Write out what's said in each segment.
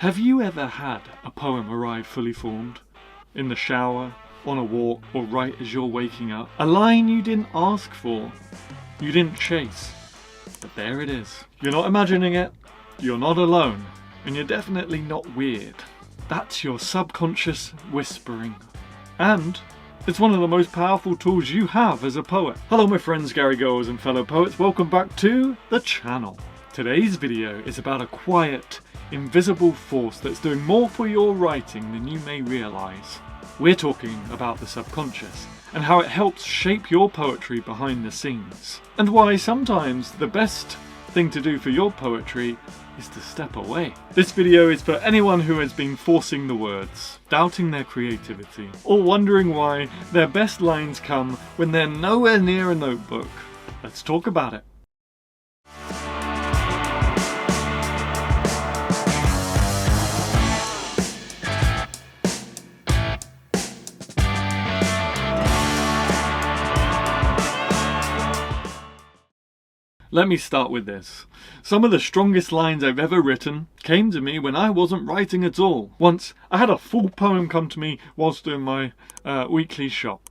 Have you ever had a poem arrive fully formed? In the shower, on a walk, or right as you're waking up? A line you didn't ask for, you didn't chase, but there it is. You're not imagining it, you're not alone, and you're definitely not weird. That's your subconscious whispering. And it's one of the most powerful tools you have as a poet. Hello my friends, Gary Goers and fellow poets, welcome back to the channel. Today's video is about a quiet, invisible force that's doing more for your writing than you may realise. We're talking about the subconscious and how it helps shape your poetry behind the scenes, and why sometimes the best thing to do for your poetry is to step away. This video is for anyone who has been forcing the words, doubting their creativity, or wondering why their best lines come when they're nowhere near a notebook. Let's talk about it. Let me start with this. Some of the strongest lines I've ever written came to me when I wasn't writing at all. Once, I had a full poem come to me whilst doing my weekly shop.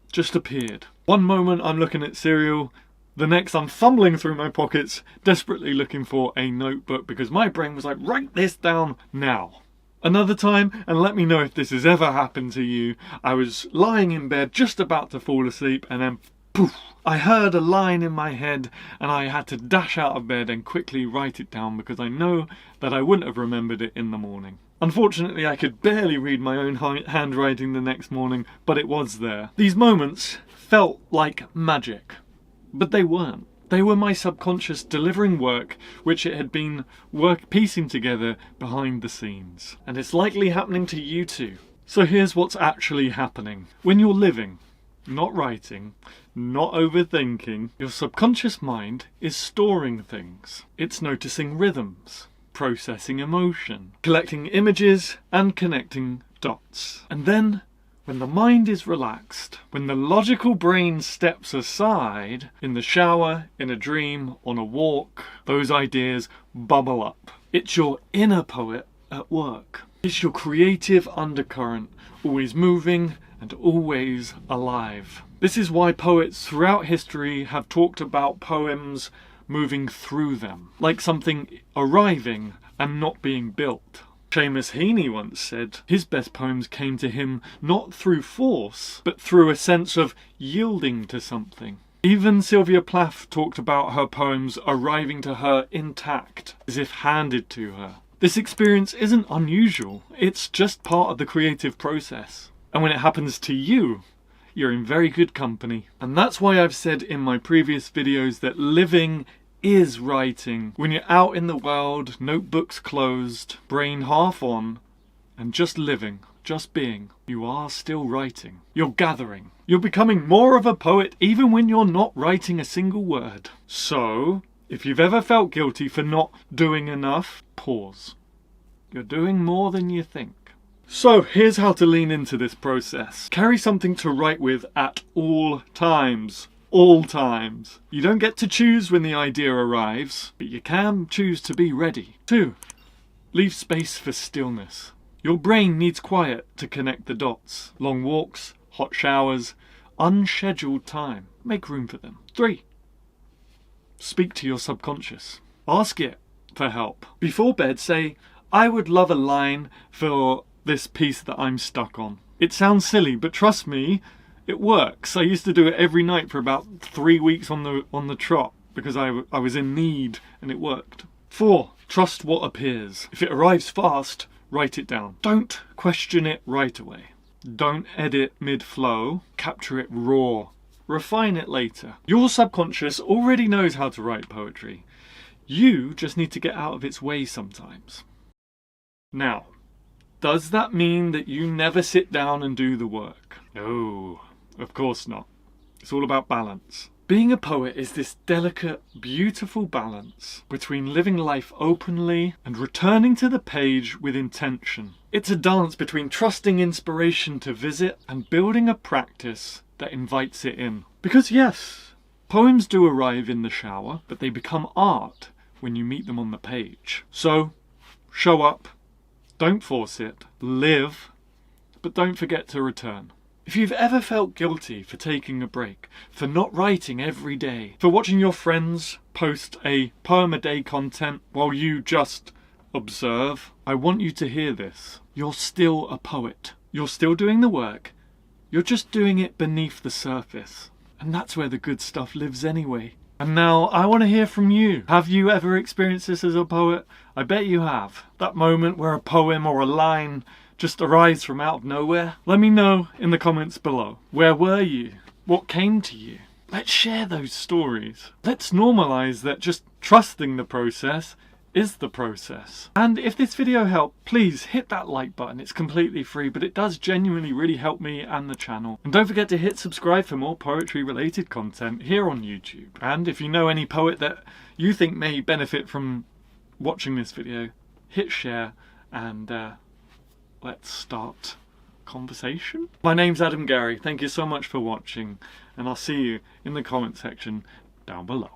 Just appeared. One moment I'm looking at cereal, the next I'm fumbling through my pockets, desperately looking for a notebook because my brain was like, write this down now. Another time, and let me know if this has ever happened to you, I was lying in bed just about to fall asleep and then poof! I heard a line in my head and I had to dash out of bed and quickly write it down because I know that I wouldn't have remembered it in the morning. Unfortunately, I could barely read my own handwriting the next morning, but it was there. These moments felt like magic, but they weren't. They were my subconscious delivering work which it had been piecing together behind the scenes. And it's likely happening to you too. So here's what's actually happening. When you're living, not writing, not overthinking, your subconscious mind is storing things. It's noticing rhythms, processing emotion, collecting images and connecting dots. And then, when the mind is relaxed, when the logical brain steps aside, in the shower, in a dream, on a walk, those ideas bubble up. It's your inner poet at work. It's your creative undercurrent, always moving and always alive. This is why poets throughout history have talked about poems moving through them, like something arriving and not being built. Seamus Heaney once said his best poems came to him not through force, but through a sense of yielding to something. Even Sylvia Plath talked about her poems arriving to her intact, as if handed to her. This experience isn't unusual, it's just part of the creative process. And when it happens to you, you're in very good company. And that's why I've said in my previous videos that living is writing. When you're out in the world, notebooks closed, brain half on, and just living, just being, you are still writing. You're gathering. You're becoming more of a poet even when you're not writing a single word. So, if you've ever felt guilty for not doing enough, pause. You're doing more than you think. So here's how to lean into this process. Carry something to write with at all times. All times. You don't get to choose when the idea arrives, but you can choose to be ready. 2. Leave space for stillness. Your brain needs quiet to connect the dots. Long walks, hot showers, unscheduled time. Make room for them. 3. Speak to your subconscious. Ask it for help. Before bed, say, I would love a line for this piece that I'm stuck on. It sounds silly, but trust me, it works. I used to do it every night for about 3 weeks on the trot because I was in need and it worked. 4. Trust what appears. If it arrives fast, write it down. Don't question it right away. Don't edit mid-flow. Capture it raw. Refine it later. Your subconscious already knows how to write poetry. You just need to get out of its way sometimes. Now, does that mean that you never sit down and do the work? No, of course not. It's all about balance. Being a poet is this delicate, beautiful balance between living life openly and returning to the page with intention. It's a dance between trusting inspiration to visit and building a practice that invites it in. Because yes, poems do arrive in the shower, but they become art when you meet them on the page. So, show up, Don't force it. Live, but don't forget to return. If you've ever felt guilty for taking a break, for not writing every day, for watching your friends post a poem a day content while you just observe, I want you to hear this. You're still a poet. You're still doing the work. You're just doing it beneath the surface. And that's where the good stuff lives anyway. And now I want to hear from you. Have you ever experienced this as a poet? I bet you have. That moment where a poem or a line just arrives from out of nowhere? Let me know in the comments below. Where were you? What came to you? Let's share those stories. Let's normalize that just trusting the process is the process. And if this video helped, please hit that like button. It's completely free, but it does genuinely really help me and the channel. And don't forget to hit subscribe for more poetry related content here on YouTube. And if you know any poet that you think may benefit from watching this video, hit share and let's start conversation. My name's Adam Gary. Thank you so much for watching, and I'll see you in the comment section down below.